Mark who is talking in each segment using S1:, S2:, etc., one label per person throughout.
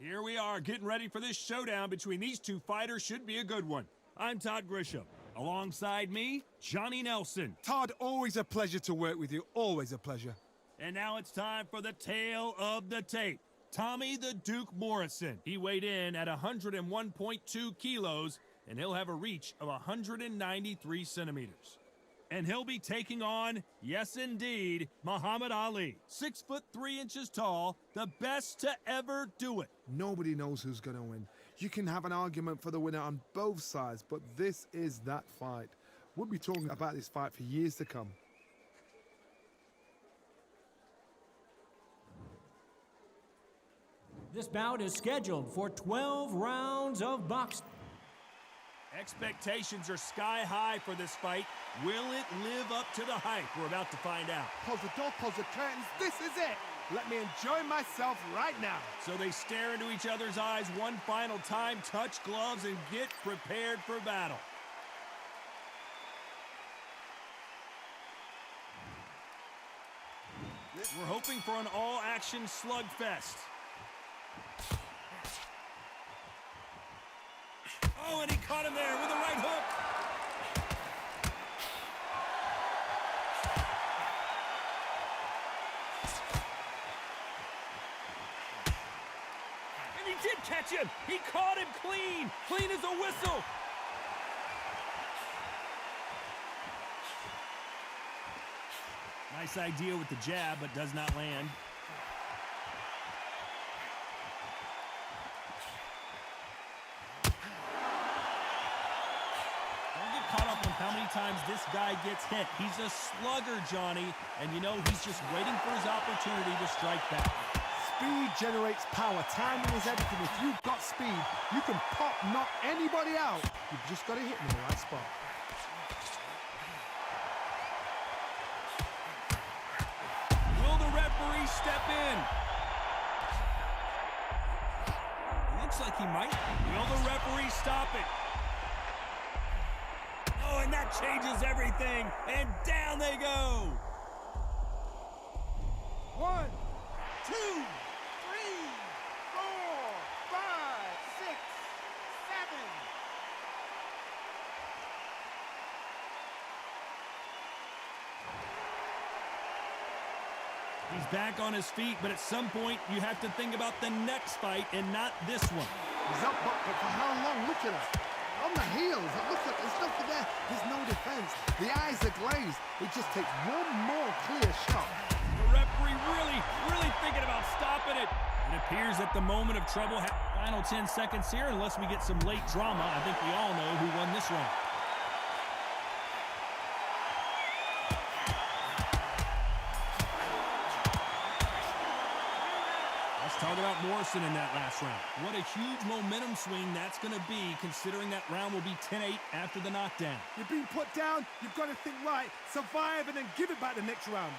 S1: Here we are, getting ready for this showdown between these two fighters. Should be a good one. I'm Todd Grisham. Alongside me, Johnny Nelson.
S2: Todd, always a pleasure to work with you. Always a pleasure.
S1: And now it's time for the tale of the tape. Tommy the Duke Morrison. He weighed in at 101.2 kilos, and he'll have a reach of 193 centimeters. And he'll be taking on, yes indeed, Muhammad Ali. 6'3" tall, the best to ever do it.
S2: Nobody knows who's going to win. You can have an argument for the winner on both sides, but this is that fight. We'll be talking about this fight for years to come.
S3: This bout is scheduled for 12 rounds of boxing.
S1: Expectations are sky high for this fight. Will it live up to the hype? We're about to find out.
S2: Close the door, close the curtains. This is it. Let me enjoy myself right now.
S1: So they stare into each other's eyes one final time, touch gloves, and get prepared for battle. We're hoping for an all-action slugfest. Oh, and he caught him there with a right hook. And he did catch him. He caught him clean. Clean as a whistle. Nice idea with the jab, but does not land. How many times this guy gets hit. He's a slugger, Johnny, and you know he's just waiting for his opportunity to strike back.
S2: Speed generates power. Timing is everything. If you've got speed, you can knock anybody out. You've just got to hit them in the right spot.
S1: Will the referee step in? It looks like he might. Will the referee stop it? Oh, and that changes everything. And down they go.
S2: 1, 2, 3, 4, 5, 6, 7.
S1: He's back on his feet, but at some point you have to think about the next fight and not this one.
S2: He's up, but for how long? Look at that. On the heels, it looks like there's nothing there. There's no defense. The eyes are glazed. It just takes one more clear shot.
S1: The referee really thinking about stopping it. It appears that the moment of trouble. Final 10 seconds here, unless we get some late drama. I think we all know who won this round. Talk about Morrison in that last round. What a huge momentum swing that's going to be, considering that round will be 10-8 after the knockdown.
S2: You're being put down, you've got to think right, survive, and then give it back the next round.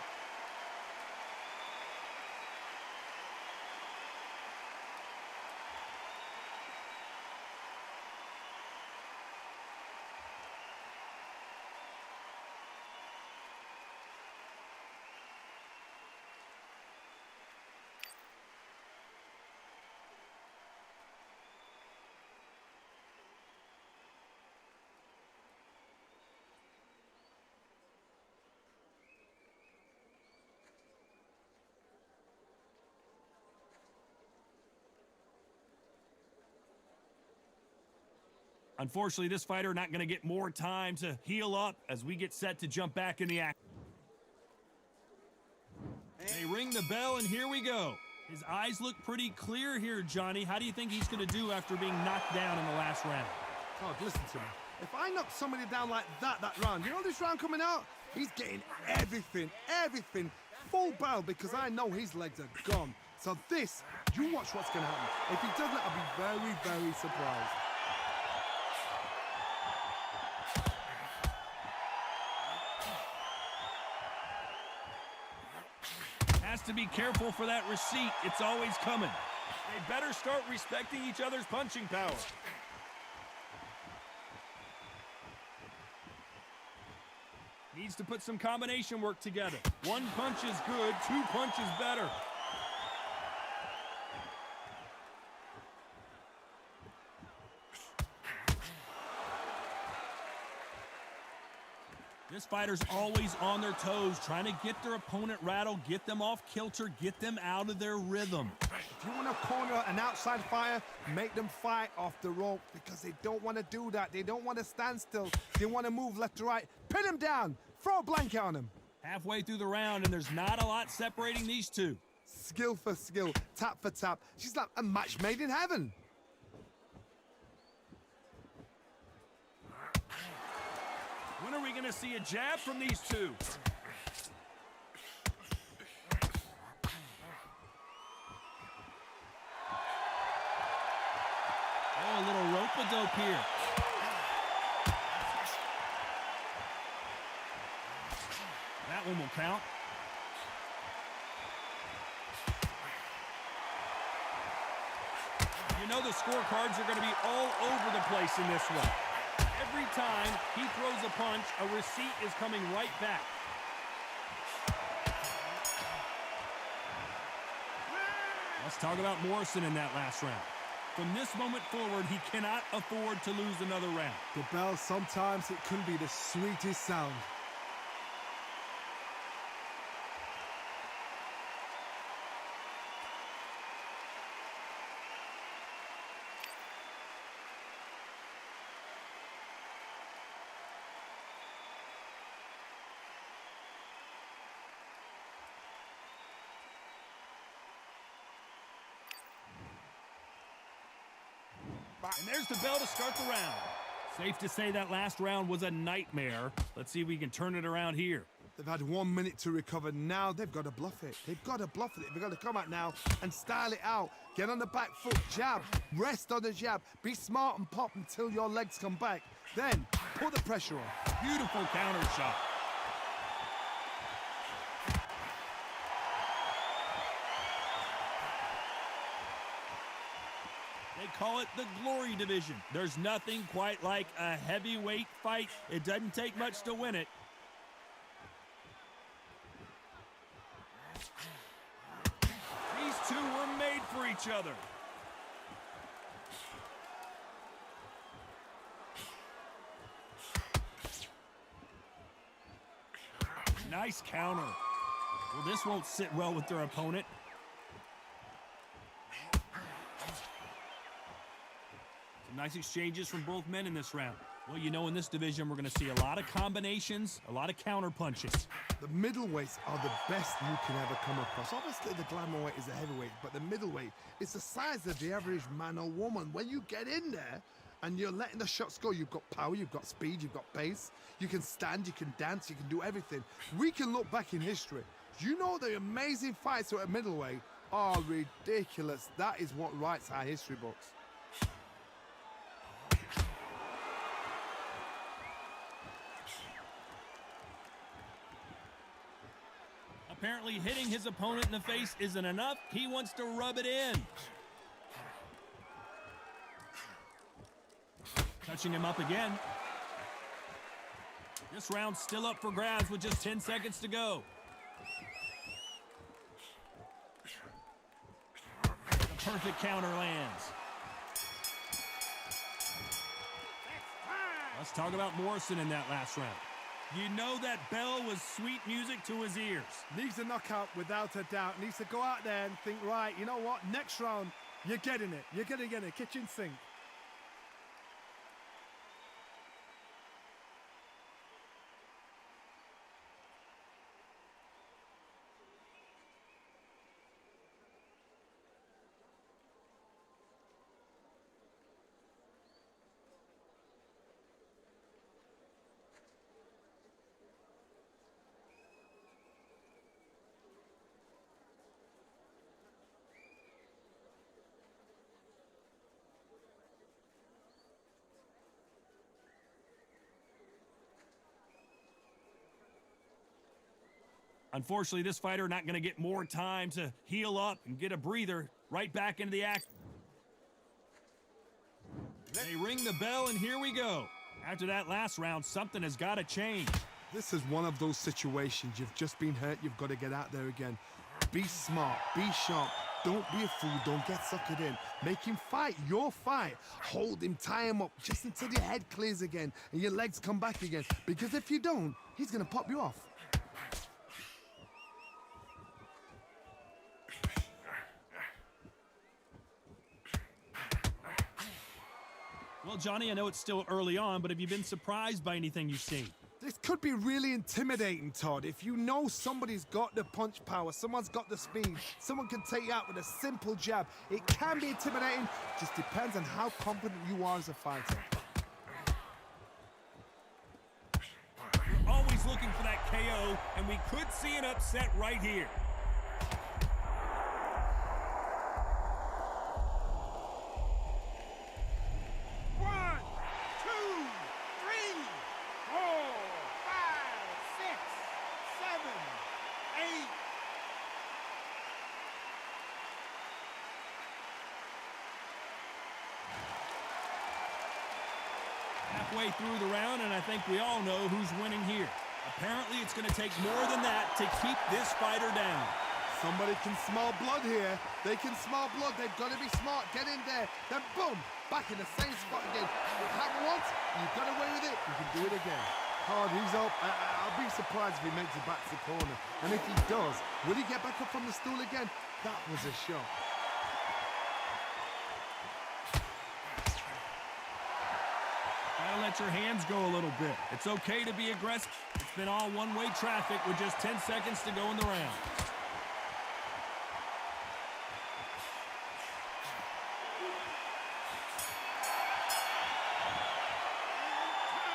S1: Unfortunately, this fighter not going to get more time to heal up as we get set to jump back in the act. They ring the bell, and here we go. His eyes look pretty clear here, Johnny. How do you think he's going to do after being knocked down in the last round?
S2: Todd, listen to me. If I knock somebody down like that round, you know this round coming out? He's getting everything, full barrel, because I know his legs are gone. So this, you watch what's going to happen. If he doesn't, I'll be very, very surprised.
S1: Has to be careful for that receipt. It's always coming. They better start respecting each other's punching power. Needs to put some combination work together. One punch is good, two punches better. This fighter's always on their toes, trying to get their opponent rattled, get them off kilter, get them out of their rhythm.
S2: If you want to corner an outside fighter, make them fight off the rope because they don't want to do that. They don't want to stand still. They want to move left to right. Pin them down. Throw a blanket on them.
S1: Halfway through the round, and there's not a lot separating these two.
S2: Skill for skill, tap for tap. She's like a match made in heaven.
S1: When are we going to see a jab from these two? Oh, a little rope-a-dope here. That one will count. You know the scorecards are going to be all over the place in this one. Every time he throws a punch, a receipt is coming right back. Let's talk about Morrison in that last round. From this moment forward, he cannot afford to lose another round.
S2: The bell, sometimes it can be the sweetest sound.
S1: And there's the bell to start the round. Safe to say that last round was a nightmare. Let's see if we can turn it around here.
S2: They've had 1 minute to recover. Now they've got to bluff it. They've got to bluff it. They've got to come out now and style it out. Get on the back foot, jab, rest on the jab. Be smart and pop until your legs come back. Then put the pressure on.
S1: Beautiful counter shot. They call it the Glory Division. There's nothing quite like a heavyweight fight. It doesn't take much to win it. These two were made for each other. Nice counter. Well, this won't sit well with their opponent. Nice exchanges from both men in this round. Well, you know, in this division, we're going to see a lot of combinations, a lot of counter punches.
S2: The middleweights are the best you can ever come across. Obviously, the glamour weight is the heavyweight, but the middleweight is the size of the average man or woman. When you get in there and you're letting the shots go, you've got power, you've got speed, you've got pace. You can stand, you can dance, you can do everything. We can look back in history. You know the amazing fights at middleweight are ridiculous. That is what writes our history books.
S1: Apparently hitting his opponent in the face isn't enough. He wants to rub it in. Touching him up again. This round's still up for grabs with just 10 seconds to go. The perfect counter lands. Let's talk about Morrison in that last round. You know that bell was sweet music to his ears.
S2: Needs a knockout without a doubt. Needs to go out there and think, right, you know what? Next round, you're getting it. You're going to get it. Kitchen sink.
S1: Unfortunately, this fighter not going to get more time to heal up and get a breather. Right back into the act. They ring the bell, and here we go. After that last round, something has got to change.
S2: This is one of those situations. You've just been hurt. You've got to get out there again. Be smart, be sharp. Don't be a fool, don't get suckered in. Make him fight your fight. Hold him, tie him up, just until your head clears again and your legs come back again. Because if you don't, he's gonna pop you off.
S1: Well, Johnny, I know it's still early on, but have you been surprised by anything you've seen?
S2: This could be really intimidating, Todd. If you know somebody's got the punch power, someone's got the speed, someone can take you out with a simple jab, it can be intimidating. Just depends on how confident you are as a fighter.
S1: We're always looking for that KO, and we could see an upset right here. Halfway through the round, and I think we all know who's winning here. Apparently, it's going to take more than that to keep this fighter down.
S2: Somebody can smell blood here. They can smell blood. They've got to be smart. Get in there. Then boom, back in the same spot again. It happened once, you got away with it, you can do it again. Hard, he's up. I'll be surprised if he makes it back to the corner. And if he does, will he get back up from the stool again? That was a shot.
S1: Gotta let your hands go a little bit. It's okay to be aggressive. It's been all one-way traffic with just 10 seconds to go in the round.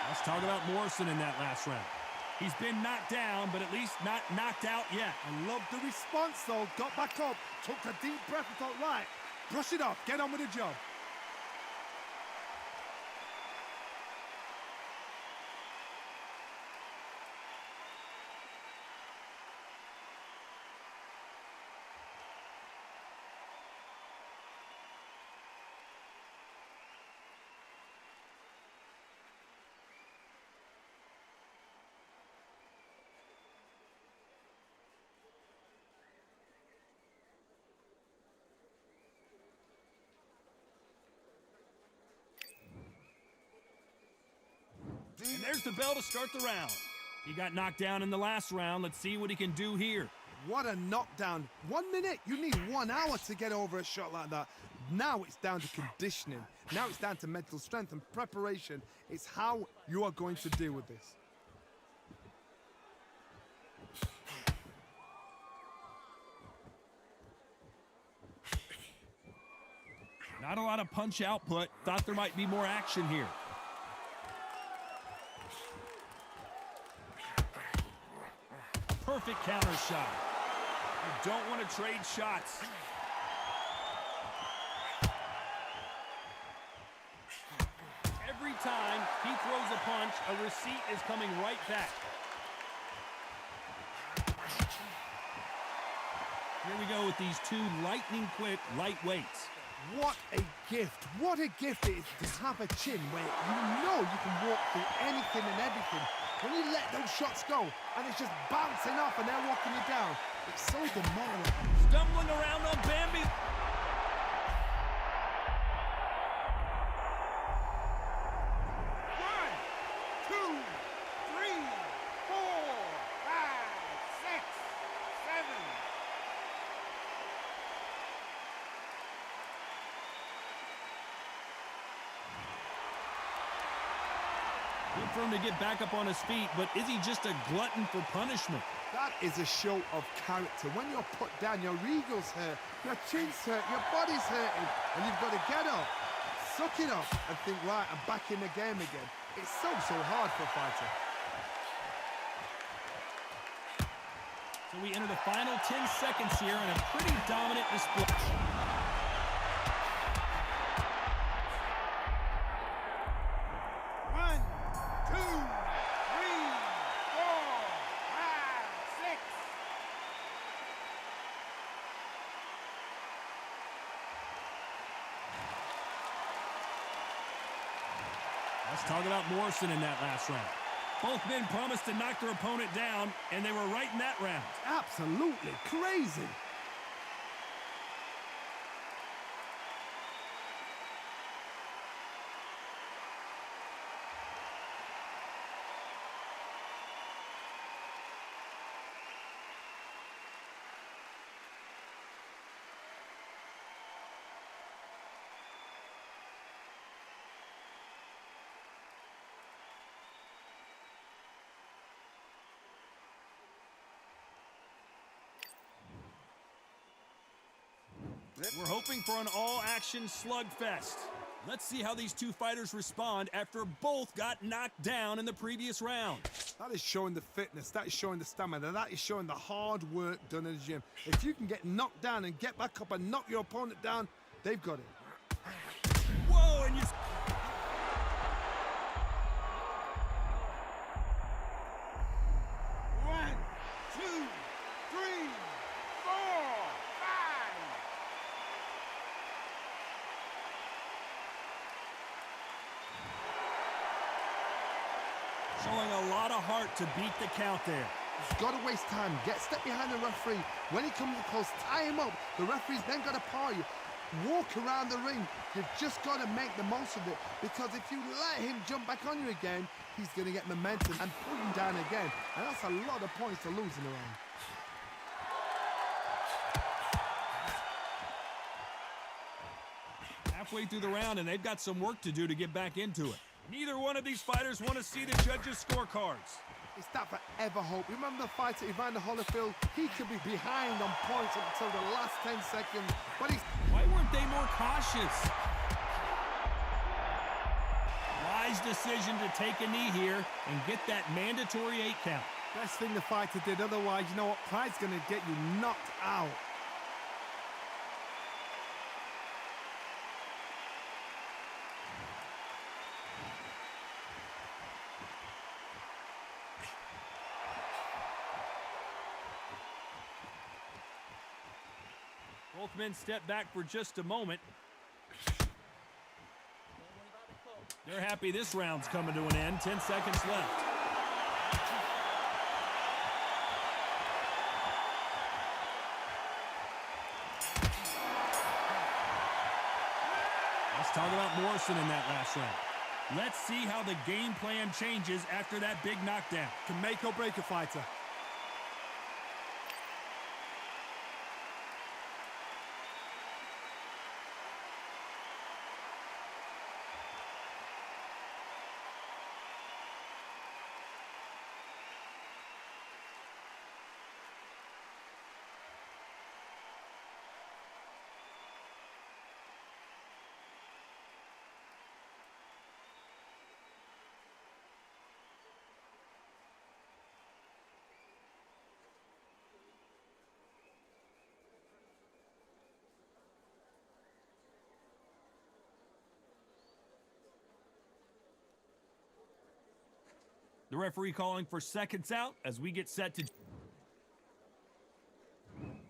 S1: Let's talk about Morrison in that last round. He's been knocked down, but at least not knocked out yet.
S2: I love the response, though. Got back up, took a deep breath and thought, right, brush it off, get on with the job.
S1: And there's the bell to start the round. He got knocked down in the last round. Let's see what he can do here.
S2: What a knockdown. 1 minute, you need 1 hour to get over a shot like that. Now it's down to conditioning. Now it's down to mental strength and preparation. It's how you are going to deal with this.
S1: Not a lot of punch output. Thought there might be more action here. Perfect counter shot. You don't want to trade shots. Every time he throws a punch, a receipt is coming right back. Here we go with these two lightning-quick lightweights.
S2: What a gift. What a gift it is to have a chin where you know you can walk through anything and everything. When you let those shots go and it's just bouncing off and they're walking you down, it's so demoralizing.
S1: Stumbling around on Bambi. Good for him to get back up on his feet, but is he just a glutton for punishment?
S2: That is a show of character. When you're put down, your ego's hurt, your chin's hurt, your body's hurting, and you've got to get up, suck it up, and think, right, I'm back in the game again. It's so hard for a fighter.
S1: So we enter the final 10 seconds here in a pretty dominant display. Let's talk about Morrison in that last round. Both men promised to knock their opponent down, and they were right in that round.
S2: Absolutely crazy.
S1: We're hoping for an all-action slugfest. Let's see how these two fighters respond after both got knocked down in the previous round.
S2: That is showing the fitness, that is showing the stamina, that is showing the hard work done in the gym. If you can get knocked down and get back up and knock your opponent down, they've got it.
S1: Whoa, and you...
S2: One, two, three, four, five.
S1: Showing a lot of heart to beat the count there.
S2: He's got to waste time. Step behind the referee. When he comes close, tie him up. The referee's then got to par you. Walk around the ring. You've just got to make the most of it, because if you let him jump back on you again, he's going to get momentum and pull him down again. And that's a lot of points to lose in a round.
S1: Halfway through the round, and they've got some work to do to get back into it. Neither one of these fighters want to see the judges' scorecards.
S2: It's that forever hope. Remember the fighter Evander Holyfield? He could be behind on points until the last 10 seconds, but he's...
S1: Why weren't they more cautious? Wise decision to take a knee here and get that mandatory 8 count.
S2: Best thing the fighter did, otherwise, you know what? Pride's going to get you knocked out.
S1: Both men step back for just a moment. They're happy this round's coming to an end. 10 seconds left. Let's talk about Morrison in that last round. Let's see how the game plan changes after that big knockdown.
S2: Can make or break a fighter.
S1: The referee calling for seconds out as we get set to...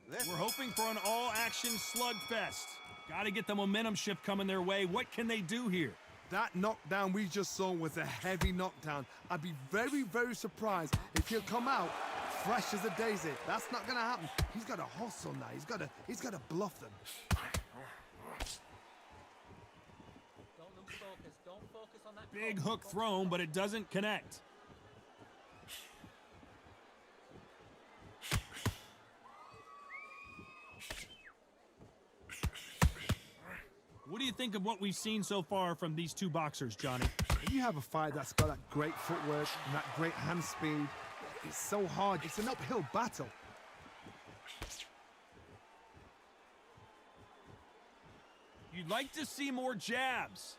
S1: We're hoping for an all-action slugfest. Got to get the momentum shift coming their way. What can they do here?
S2: That knockdown we just saw was a heavy knockdown. I'd be very, very surprised if he'll come out fresh as a daisy. That's not going to happen. He's got to hustle now. He's got to bluff them.
S4: Don't lose focus. Don't focus on that.
S1: Big hook thrown, but it doesn't connect. What do you think of what we've seen so far from these two boxers, Johnny?
S2: When you have a fight that's got that great footwork and that great hand speed, it's so hard. It's an uphill battle.
S1: You'd like to see more jabs.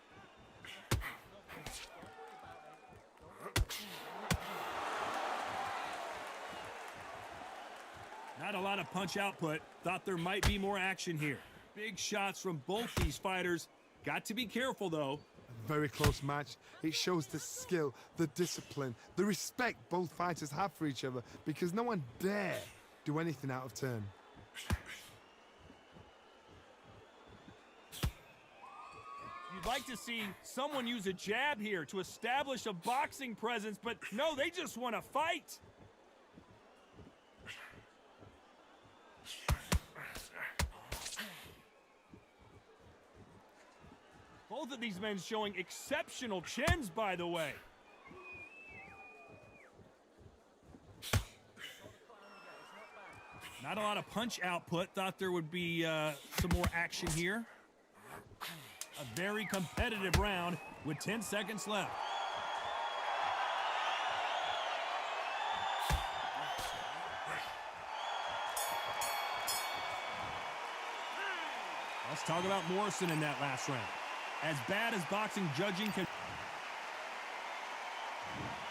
S1: Not a lot of punch output. Thought there might be more action here. Big shots from both these fighters. Got to be careful, though.
S2: A very close match. It shows the skill, the discipline, the respect both fighters have for each other, because no one dare do anything out of turn.
S1: You'd like to see someone use a jab here to establish a boxing presence, but no, they just want to fight. Both of these men showing exceptional chins, by the way. Not a lot of punch output. Thought there would be some more action here. A very competitive round with 10 seconds left. Let's talk about Morrison in that last round. As bad as boxing judging can...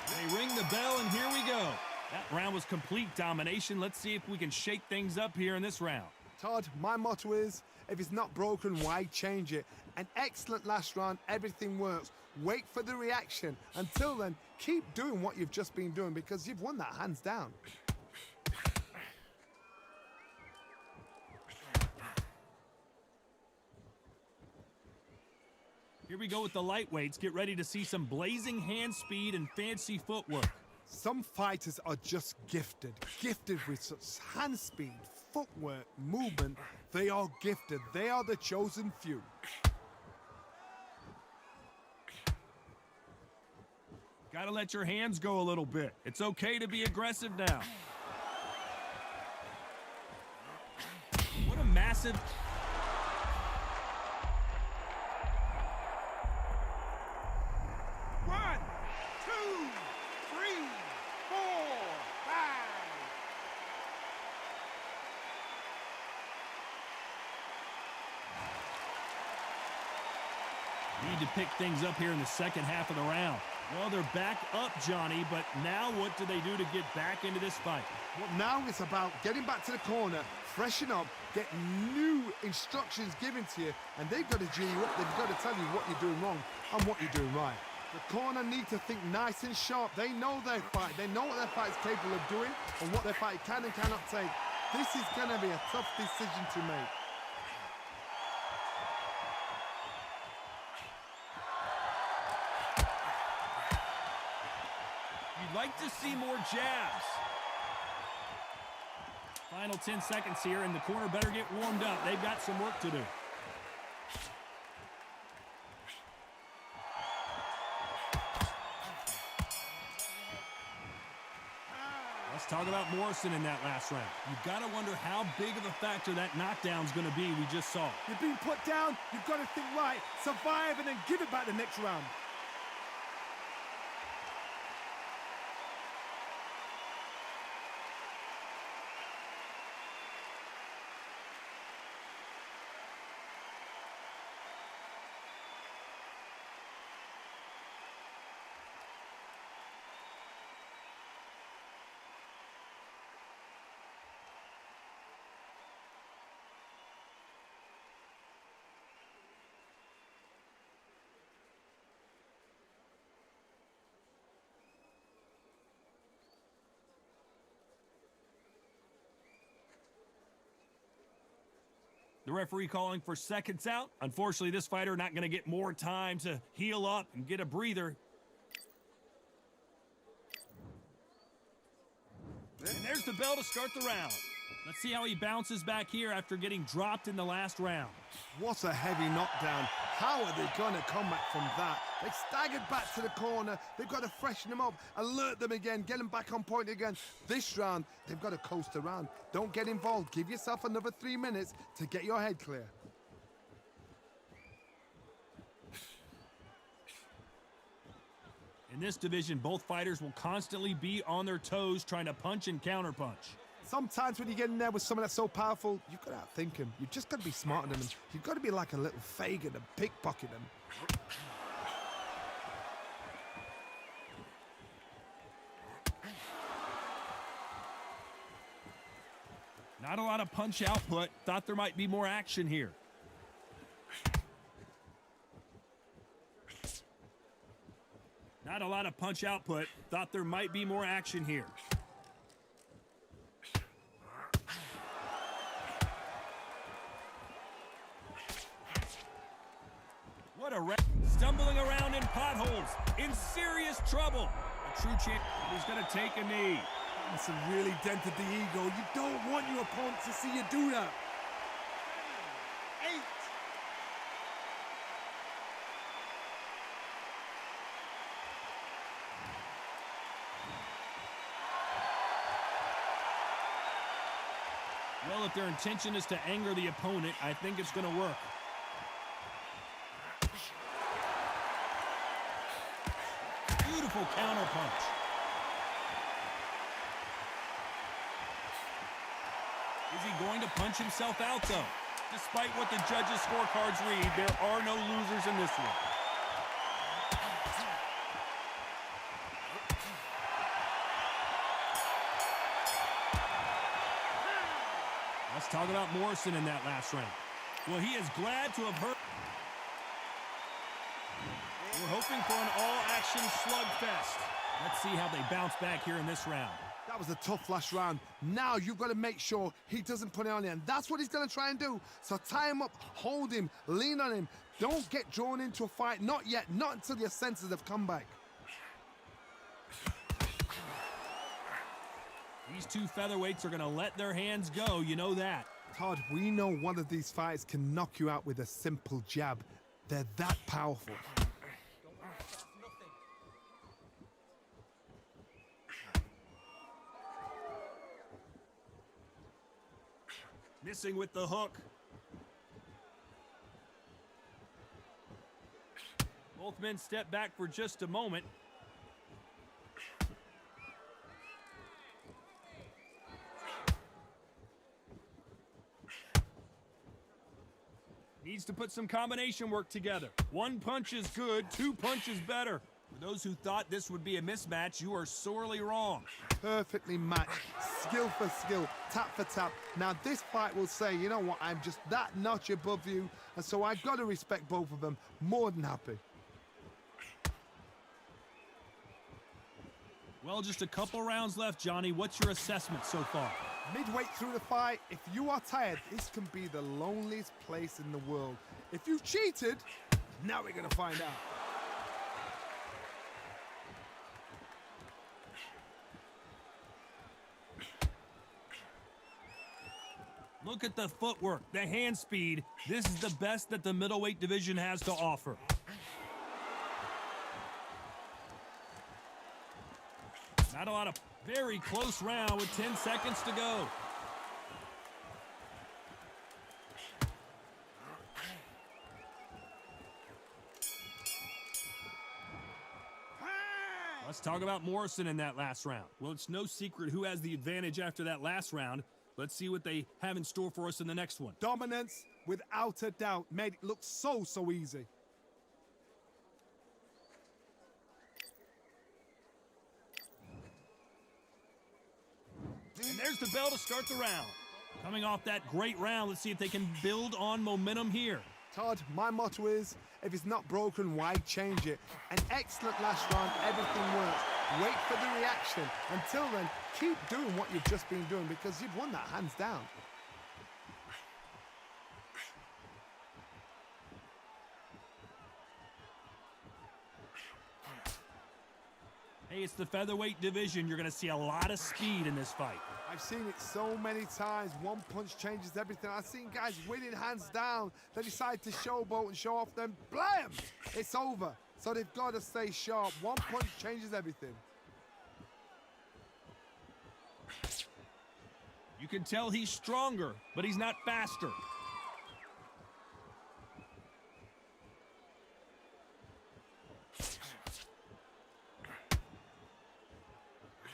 S1: They ring the bell, and here we go. That round was complete domination. Let's see if we can shake things up here in this round.
S2: Todd, my motto is, if it's not broken, why change it? An excellent last round, everything works. Wait for the reaction. Until then, keep doing what you've just been doing because you've won that hands down.
S1: Here we go with the lightweights. Get ready to see some blazing hand speed and fancy footwork.
S2: Some fighters are just gifted with such hand speed, footwork, movement. They are gifted. They are the chosen few.
S1: Gotta let your hands go a little bit. It's okay to be aggressive now. What a massive... Need to pick things up here in the second half of the round. Well, they're back up, Johnny, but now what do they do to get back into this fight?
S2: Well, now it's about getting back to the corner, freshen up, get new instructions given to you, and they've got to G you up. They've got to tell you what you're doing wrong and what you're doing right. The corner need to think nice and sharp. They know their fight. They know what their fight is capable of doing and what their fight can and cannot take. This is going to be a tough decision to make.
S1: You'd like to see more jabs. Final 10 seconds here, and the corner better get warmed up. They've got some work to do. Let's talk about Morrison in that last round. You've got to wonder how big of a factor that knockdown's going to be we just saw.
S2: You've been put down. You've got to think right, survive, and then give it back the next round.
S1: The referee calling for seconds out. Unfortunately, this fighter not going to get more time to heal up and get a breather. And there's the bell to start the round. Let's see how he bounces back here after getting dropped in the last round.
S2: What a heavy knockdown. How are they going to come back from that? They staggered back to the corner. They've got to freshen them up, alert them again, get them back on point again. This round, they've got to coast around. Don't get involved. Give yourself another 3 minutes to get your head clear.
S1: In this division, both fighters will constantly be on their toes trying to punch and counterpunch.
S2: Sometimes when you get in there with someone that's so powerful, you've got to outthink him. You've just got to be smarter than him. You've got to be like a little Fagin and pickpocket him.
S1: Not a lot of punch output. Thought there might be more action here. Not a lot of punch output. Thought there might be more action here. What a stumbling around in potholes, in serious trouble. A true champ is going to take a knee.
S2: It's really dented the ego. You don't want your opponent to see you do that. 8.
S1: Well, if their intention is to anger the opponent, I think it's going to work. Beautiful counterpunch. Is he going to punch himself out, though? Despite what the judges' scorecards read, there are no losers in this one. Let's talk about Morrison in that last round. Well, he is glad to have heard. We're hoping for an all-action slugfest. Let's see how they bounce back here in this round.
S2: That was a tough last round. Now you've got to make sure he doesn't put it on you, and that's what he's going to try and do. So tie him up, hold him, lean on him. Don't get drawn into a fight. Not yet. Not until your senses have come back.
S1: These two featherweights are going to let their hands go. You know that.
S2: Todd, we know one of these fights can knock you out with a simple jab. They're that powerful.
S1: Missing with the hook. Both men step back for just a moment. Needs to put some combination work together. One punch is good, two punches better. For those who thought this would be a mismatch, you are sorely wrong.
S2: Perfectly matched, skill for skill, tap for tap. Now this fight will say, you know what, I'm just that notch above you, and so I've got to respect both of them. More than happy.
S1: Well, just a couple rounds left, Johnny. What's your assessment so far?
S2: Midway through the fight, if you are tired, this can be the loneliest place in the world. If you've cheated, now we're gonna find out.
S1: Look at the footwork, the hand speed. This is the best that the middleweight division has to offer. Not a lot of very close round with 10 seconds to go. Let's talk about Morrison in that last round. Well, it's no secret who has the advantage after that last round. Let's see what they have in store for us in the next one.
S2: Dominance, without a doubt, made it look so easy.
S1: And there's the bell to start the round. Coming off that great round, let's see if they can build on momentum here.
S2: Todd, my motto is, if it's not broken, why change it? An excellent last round, everything works. Wait for the reaction. Until then, keep doing what you've just been doing because you've won that hands down.
S1: Hey, it's the featherweight division. You're going to see a lot of speed in this fight.
S2: I've seen it so many times. One punch changes everything. I've seen guys winning hands down. They decide to showboat and show off them. Blam! It's over. So they've got to stay sharp. One punch changes everything.
S1: You can tell he's stronger, but he's not faster.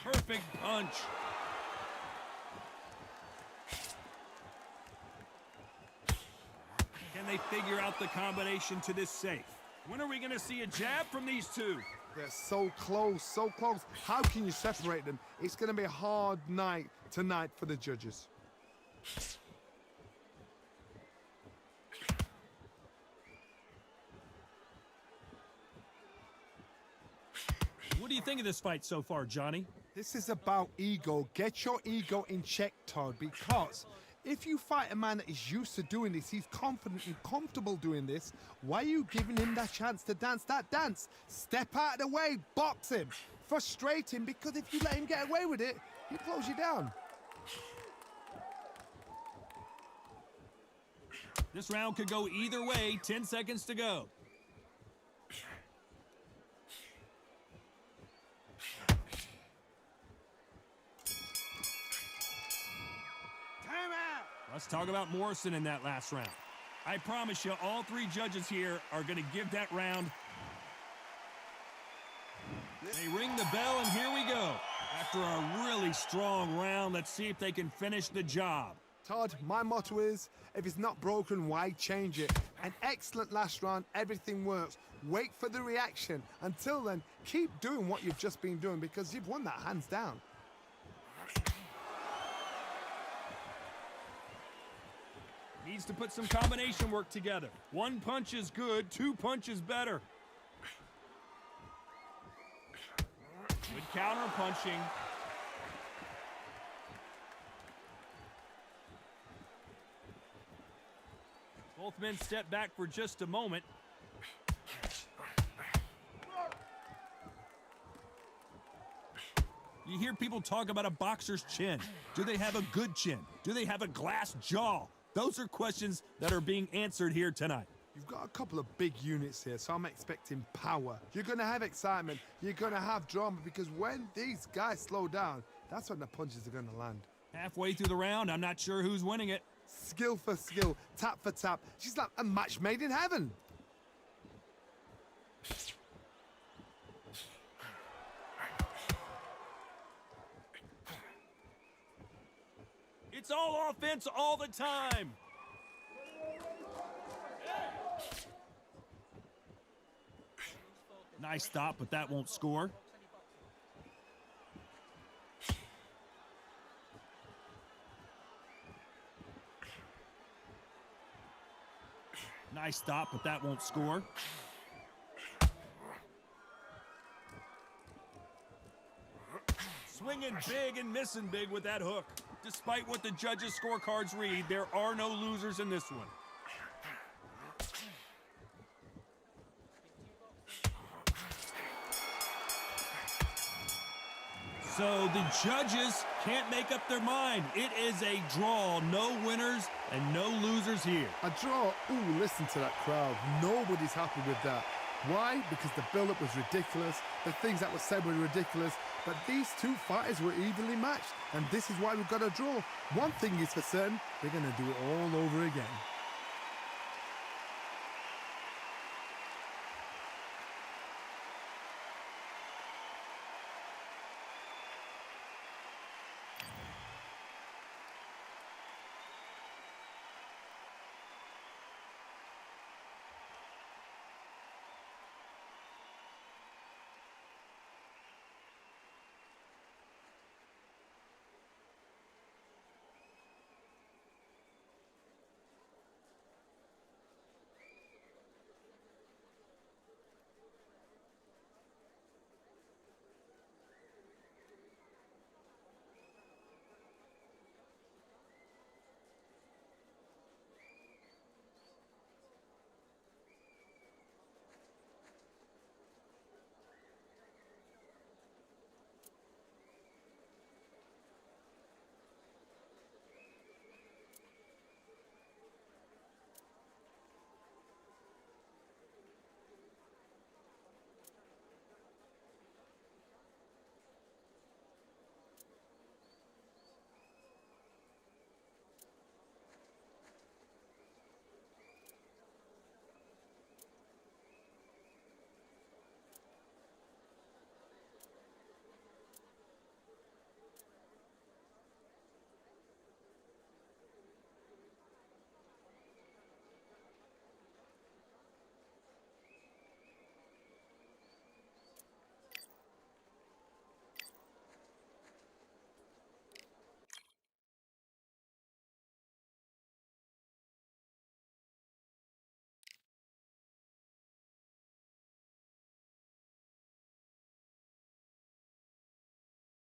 S1: Perfect punch. Can they figure out the combination to this safe? When are we going to see a jab from these two?
S2: They're so close, so close. How can you separate them? It's going to be a hard night tonight for the judges.
S1: What do you think of this fight so far, Johnny?
S2: This is about ego. Get your ego in check, Todd, because if you fight a man that is used to doing this, he's confident and comfortable doing this, why are you giving him that chance to dance that dance? Step out of the way, box him, frustrate him, because if you let him get away with it, he'll close you down.
S1: This round could go either way. 10 seconds to go. Let's talk about Morrison in that last round. I promise you, all three judges here are going to give that round. They ring the bell, and here we go. After a really strong round, let's see if they can finish the job.
S2: Todd, my motto is, if it's not broken, why change it? An excellent last round, everything works. Wait for the reaction. Until then, keep doing what you've just been doing because you've won that hands down.
S1: Needs to put some combination work together. One punch is good, two punches better. Good counter punching. Both men step back for just a moment. You hear people talk about a boxer's chin. Do they have a good chin? Do they have a glass jaw? Those are questions that are being answered here tonight.
S2: You've got a couple of big units here, so I'm expecting power. You're going to have excitement. You're going to have drama because when these guys slow down, that's when the punches are going to land.
S1: Halfway through the round, I'm not sure who's winning it.
S2: Skill for skill, tap for tap. She's like a match made in heaven.
S1: It's all offense all the time. Nice stop, but that won't score. Nice stop, but that won't score. Swinging big and missing big with that hook. Despite what the judges' scorecards read, there are no losers in this one. So the judges can't make up their mind. It is a draw. No winners and no losers here.
S2: A draw? Ooh, listen to that crowd. Nobody's happy with that. Why? Because the build-up was ridiculous. The things that were said were ridiculous. But these two fighters were evenly matched. And this is why we've got a draw. One thing is for certain, they're going to do it all over again.